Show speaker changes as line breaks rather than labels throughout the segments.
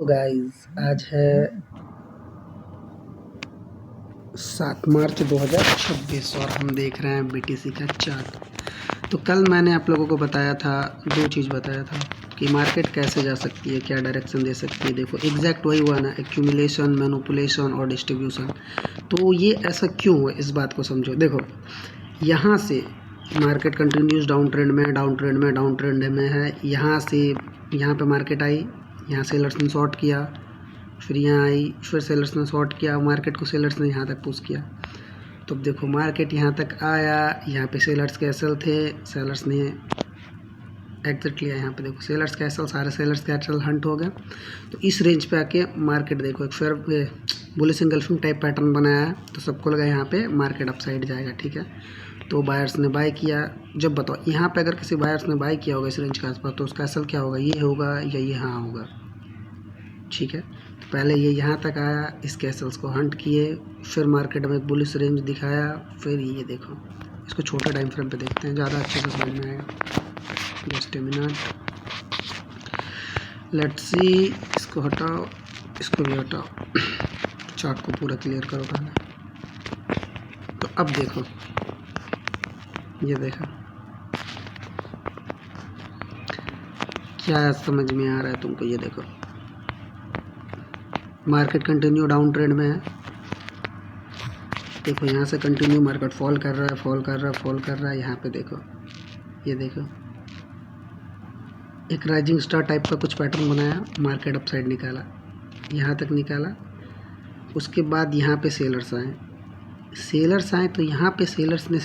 Guys, आज है 7 मार्च 2026 और हम देख रहे हैं बीटीसी का चार्ट। तो कल मैंने आप लोगों को बताया था, दो चीज़ बताया था कि मार्केट कैसे जा सकती है, क्या डायरेक्शन दे सकती है। देखो एग्जैक्ट वही हुआ ना, एक्यूमुलेशन, मैनिपुलेशन और डिस्ट्रीब्यूशन। तो ये ऐसा क्यों हुआ, इस बात को समझो। देखो यहाँ से मार्केट कंटिन्यूस डाउन ट्रेंड में है। यहाँ से यहाँ पे मार्केट आई, यहाँ सेलर्स ने शॉर्ट किया, फिर यहाँ आई, फिर सेलर्स ने शॉर्ट किया, मार्केट को सेलर्स ने यहाँ तक पुश किया। तो देखो मार्केट यहाँ तक आया, यहाँ पे सेलर्स कैसल थे, सेलर्स ने एग्जिट लिया। यहाँ पे देखो सेलर्स कैसल, सारे सेलर्स कैसल हंट हो गए। तो इस रेंज पे आके मार्केट देखो एक फिर बुलिश एंगल्फिंग टाइप पैटर्न बनाया। तो सबको लगा यहाँ पे मार्केट अपसाइड जाएगा, ठीक है। तो बायर्स ने बाय किया। जब बताओ यहाँ पे अगर किसी बायर्स ने बाय किया होगा इस रेंज के आसपास, तो उसका असल क्या होगा, ये होगा या ये यहाँ होगा, ठीक है। तो पहले ये यहाँ तक आया, इसके एसल्स को हंट किए, फिर मार्केट में एक बुलिश रेंज दिखाया, फिर ये देखो। इसको छोटे टाइम फ्रेम पे देखते हैं, ज़्यादा अच्छे से समझ में आएगा। Just a minute, let's see. इसको हटाओ, इसको भी हटाओ, चार्ट को पूरा क्लियर करो पहले। तो अब देखो, ये देखो क्या समझ में आ रहा है तुमको। ये देखो मार्केट कंटिन्यू डाउन ट्रेंड में है। देखो यहाँ से कंटिन्यू मार्केट फॉल कर रहा है। यहाँ पे देखो, ये देखो एक राइजिंग स्टार टाइप का कुछ पैटर्न बनाया, मार्केट अपसाइड निकाला, यहाँ तक निकाला। उसके बाद यहाँ पे सेलर्स आए तो यहाँ पे सेलर्स ने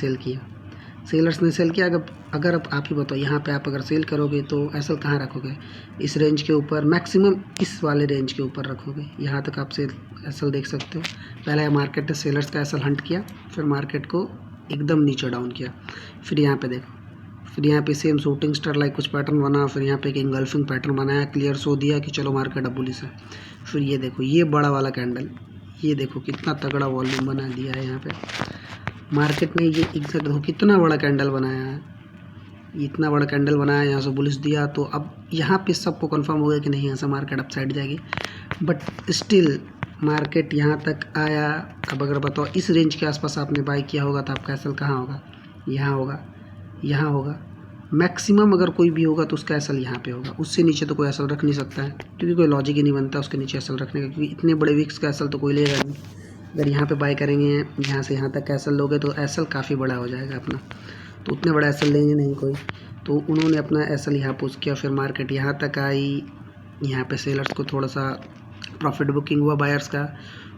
सेल किया। अगर आप ही बताओ, यहाँ पे आप अगर सेल करोगे तो एसल कहाँ रखोगे, इस रेंज के ऊपर, मैक्सिमम इस वाले रेंज के ऊपर रखोगे। यहाँ तक आप सेल एसल देख सकते हो। पहले मार्केट ने सेलर्स का एसल हंट किया, फिर मार्केट को एकदम नीचे डाउन किया। फिर यहाँ पे देखो, फिर यहाँ पे सेम शूटिंग स्टार लाइक कुछ पैटर्न बना, फिर यहाँ पे एक इंगल्फिंग पैटर्न बनाया, क्लियर शो दिया कि चलो मार्केट अब बुलिश है। फिर ये देखो ये बड़ा वाला कैंडल, ये देखो कितना तगड़ा वॉल्यूम बना दिया है यहाँ पे मार्केट ने। ये एग्जैक्ट देखो कितना बड़ा कैंडल बनाया है, इतना बड़ा कैंडल बनाया, यहाँ से बुलिश दिया। तो अब यहाँ पे सबको कंफर्म हो गया कि नहीं, यहाँ से मार्केट अपसाइड जाएगी। बट स्टिल मार्केट यहाँ तक आया। अब अगर बताओ इस रेंज के आसपास आपने बाय किया होगा तो आपका एसल कहाँ होगा, यहाँ होगा। मैक्सिमम अगर कोई भी होगा तो उसका एसल यहाँ पे होगा, उससे नीचे तो कोई एसल रख नहीं सकता है, क्योंकि कोई लॉजिक ही नहीं बनता उसके नीचे एसल रखने का, क्योंकि इतने बड़े विक्स का एसल तो कोई लेगा नहीं। अगर यहाँ पे बाय करेंगे, यहाँ से यहाँ तक का एसल लोगे तो एसल काफ़ी बड़ा हो जाएगा अपना, तो उतने बड़ा एसल लेंगे नहीं कोई। तो उन्होंने अपना एसल यहाँ पुश किया, फिर मार्केट यहाँ तक आई। यहाँ पे सेलर्स को थोड़ा सा प्रॉफिट बुकिंग हुआ बायर्स का।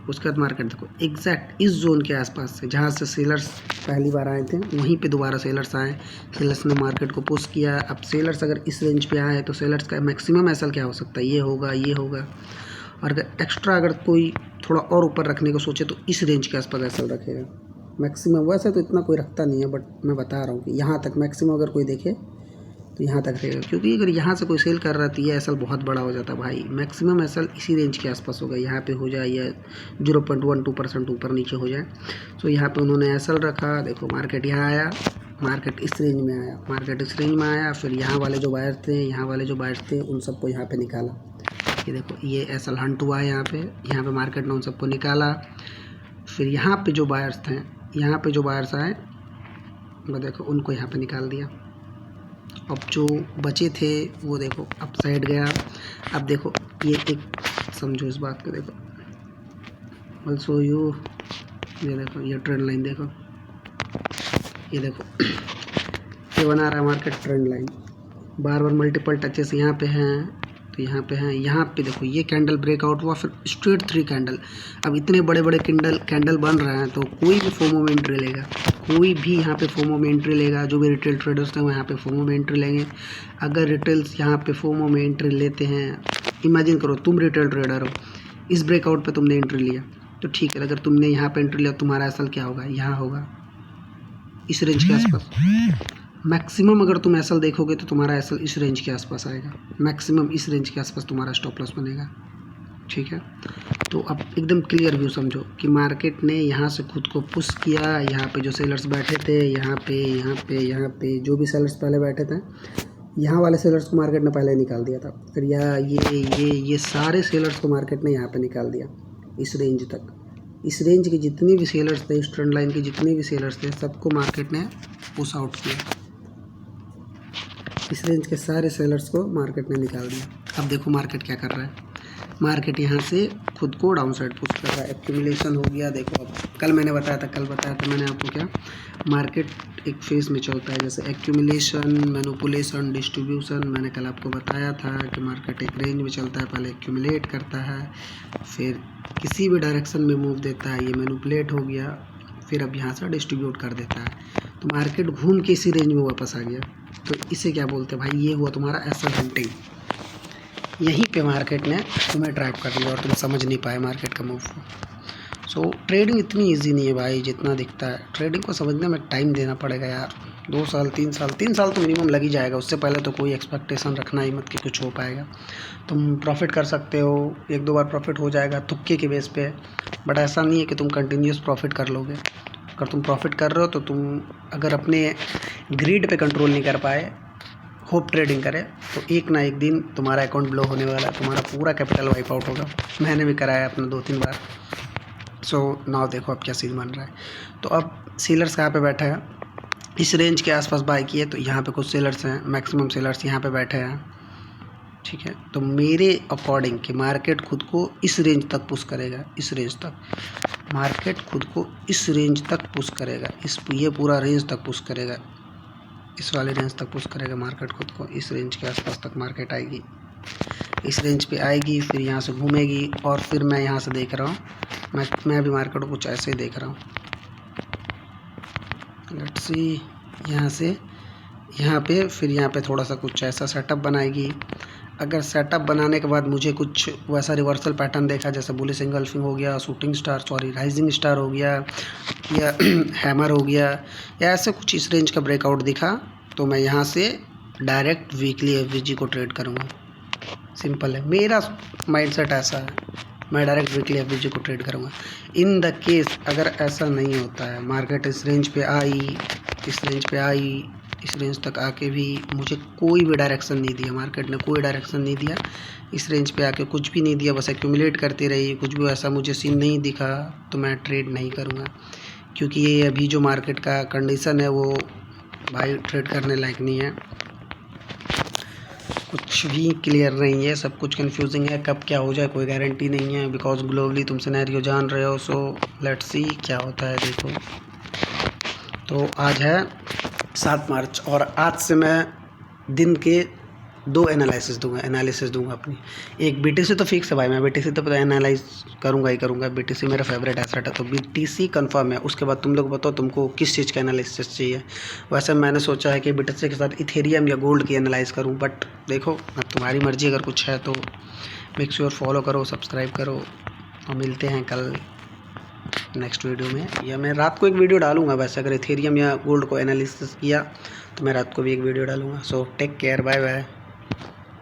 उसके बाद मार्केट देखो एग्जैक्ट इस जोन के आसपास से, जहाँ से सेलर्स पहली बार आए थे, वहीं पे दोबारा सेलर्स आए। सेलर्स ने मार्केट को पुश किया। अब सेलर्स अगर इस रेंज पे आए तो सेलर्स का मैक्सिमम एसल क्या हो सकता है, ये होगा। और अगर कोई थोड़ा और ऊपर रखने को सोचे तो इस रेंज के आसपास एसल रखेगा मैक्सिमम। वैसे तो इतना कोई रखता नहीं है, बट मैं बता रहा हूँ कि यहाँ तक मैक्सिमम अगर कोई देखे तो यहाँ तक रहेगा, क्योंकि अगर यहाँ से कोई सेल कर रहा है तो ये एसल बहुत बड़ा हो जाता है भाई। मैक्सिमम एसल इसी रेंज के आसपास होगा, यहाँ पे हो जाए या 0.12% ऊपर नीचे हो जाए। तो यहाँ पे उन्होंने एसल रखा। देखो मार्केट यहाँ आया, मार्केट इस रेंज में आया, फिर यहाँ वाले जो बायर्स थे उन सबको यहाँ पे निकाला। ये देखो ये एसल हंट हुआ है, यहाँ पे मार्केट ने उन सबको निकाला। फिर यहाँ पे जो बायर्स आए, वो देखो उनको यहाँ पे निकाल दिया। अब जो बचे थे वो देखो अपसाइड गया। अब देखो ये एक समझो इस बात को, देखो ऑल्सो ये देखो ये ट्रेंड लाइन देखो, ये देखो ये बना रहा है मार्केट ट्रेंड लाइन। बार मल्टीपल टचेस यहाँ पे हैं, तो यहाँ पे देखो ये कैंडल ब्रेकआउट हुआ, फिर स्ट्रेट 3 कैंडल। अब इतने बड़े कैंडल बन रहे हैं तो कोई भी फोमो में एंट्री लेगा, जो भी रिटेल ट्रेडर्स हैं वो यहाँ पे फोमो में एंट्री लेंगे। अगर रिटेल्स यहाँ पे फोमो में एंट्री लेते हैं, इमेजिन करो तुम रिटेल ट्रेडर हो, इस ब्रेकआउट पे तुमने एंट्री लिया तो ठीक है। अगर तुमने यहाँ पे एंट्री लिया, तुम्हारा एसल क्या होगा, यहाँ होगा इस रेंज के आसपास। मैक्सिमम अगर तुम एसल देखोगे तो तुम्हारा एसल इस रेंज के आसपास आएगा, मैक्सिमम इस रेंज के आसपास तुम्हारा स्टॉप लॉस बनेगा, ठीक है। तो अब एकदम क्लियर व्यू समझो कि मार्केट ने यहाँ से खुद को पुश किया। यहाँ पे जो सेलर्स बैठे थे, यहाँ पे जो भी सेलर्स पहले बैठे थे, यहाँ वाले सेलर्स को मार्केट ने पहले निकाल दिया था, फिर ये सारे सेलर्स को मार्केट ने यहाँ पे निकाल दिया इस रेंज तक। इस रेंज के जितने भी सेलर्स थे, इस ट्रेंड लाइन के जितने भी सेलर्स थे, सबको मार्केट ने पुश आउट किया। इस रेंज के सारे सेलर्स को मार्केट ने निकाल दिया। अब देखो मार्केट क्या कर रहा है। मार्केट यहाँ से खुद को डाउन साइड पुश कर रहा है। एक्यूमुलेशन हो गया। देखो अब कल बताया था मैंने आपको क्या, मार्केट एक फेज में चलता है, जैसे एक्यूमुलेशन, मैनिपुलेशन, डिस्ट्रीब्यूशन। मैंने कल आपको बताया था कि मार्केट एक रेंज में चलता है, पहले एक्यूमुलेट करता है, फिर किसी भी डायरेक्शन में मूव देता है, ये मैनिपुलेट हो गया, फिर अब यहाँ से डिस्ट्रीब्यूट कर देता है। तो मार्केट घूम के इसी रेंज में वापस आ गया। तो इसे क्या बोलते हैं भाई, ये हुआ तुम्हारा एसएल हंटिंग। यहीं पे मार्केट ने तुम्हें ट्रैप कर लिया और तुम समझ नहीं पाए मार्केट का मूव को। सो ट्रेडिंग इतनी इजी नहीं है भाई जितना दिखता है। ट्रेडिंग को समझने में टाइम देना पड़ेगा यार, 2 साल 3 साल तो मिनिमम लग ही जाएगा। उससे पहले तो कोई एक्सपेक्टेशन रखना ही मत कि कुछ हो पाएगा। तुम प्रॉफिट कर सकते हो, 1-2 बार प्रॉफिट हो जाएगा तुक्के के बेस पे, बट ऐसा नहीं है कि तुम कंटिन्यूस प्रॉफिट कर लोगे। अगर तुम प्रॉफिट कर रहे हो तो तुम अगर अपने ग्रीड पे कंट्रोल नहीं कर पाए, होप ट्रेडिंग करे, तो एक ना एक दिन तुम्हारा अकाउंट ब्लो होने वाला है, तुम्हारा पूरा कैपिटल वाइप आउट होगा। मैंने भी कराया अपना 2-3 बार। सो नाउ देखो अब क्या सीन बन रहा है। तो अब सेलर्स कहाँ पे बैठे हैं, इस रेंज के आसपास बाय किए, तो यहाँ पे कुछ सेलर्स हैं, मैक्सिमम सेलर्स यहाँ पे बैठे हैं, ठीक है। तो मेरे अकॉर्डिंग कि मार्केट खुद को इस रेंज तक पुश करेगा, इस रेंज तक मार्केट खुद को इस रेंज तक पुश करेगा, ये पूरा रेंज तक पुश करेगा, इस वाले रेंज तक पुश करेगा मार्केट खुद को। इस रेंज के आसपास तक मार्केट आएगी, इस रेंज पे आएगी, फिर यहाँ से घूमेगी, और फिर मैं यहाँ से देख रहा हूँ, मैं अभी मार्केट को कुछ ऐसे ही देख रहा हूँ। लेट्स सी, यहाँ से यहाँ पे, फिर यहाँ पे थोड़ा सा कुछ ऐसा सेटअप बनाएगी। अगर सेटअप बनाने के बाद मुझे कुछ वैसा रिवर्सल पैटर्न देखा, जैसे बुलिश एंगल्फिंग हो गया, राइजिंग स्टार हो गया, या हैमर हो गया, या ऐसे कुछ इस रेंज का ब्रेकआउट दिखा, तो मैं यहाँ से डायरेक्ट वीकली एफवीजी को ट्रेड करूँगा। सिंपल है, मेरा माइंडसेट ऐसा है, मैं डायरेक्ट वीकली एफवीजी को ट्रेड करूँगा। इन द केस अगर ऐसा नहीं होता है, मार्केट इस रेंज पे आई, इस रेंज पे आई, इस रेंज तक आके भी मुझे कोई भी डायरेक्शन नहीं दिया, मार्केट ने कोई डायरेक्शन नहीं दिया, इस रेंज पे आके कुछ भी नहीं दिया, बस एक्यूमुलेट करती रही, कुछ भी ऐसा मुझे सीन नहीं दिखा, तो मैं ट्रेड नहीं करूँगा। क्योंकि ये अभी जो मार्केट का कंडीशन है वो भाई ट्रेड करने लायक नहीं है, कुछ भी क्लियर नहीं है, सब कुछ कंफ्यूजिंग है, कब क्या हो जाए कोई गारंटी नहीं है, बिकॉज ग्लोबली तुम सिनेरियो जान रहे हो। सो लेट्स सी क्या होता है। देखो तो आज है 7 मार्च, और आज से मैं दिन के 2 एनालिसिस दूंगा अपनी। एक बीटीसी तो फिक्स है भाई, मैं बीटीसी तो एनालाइज करूंगा ही करूंगा, बीटीसी मेरा फेवरेट एसेट है, तो बीटीसी कंफर्म है। उसके बाद तुम लोग बताओ तुमको किस चीज़ का एनालिसिस चाहिए। वैसे मैंने सोचा है कि बीटीसी के साथ इथेरियम या गोल्ड की एनालाइज करूं, बट देखो अब तुम्हारी मर्जी, अगर कुछ है तो मेक श्योर फॉलो करो, सब्सक्राइब करो, और मिलते हैं कल नेक्स्ट वीडियो में, या मैं रात को एक वीडियो डालूंगा। वैसे अगर इथेरियम या गोल्ड को एनालिसिस किया तो मैं रात को भी एक वीडियो डालूंगा। So take care, bye bye.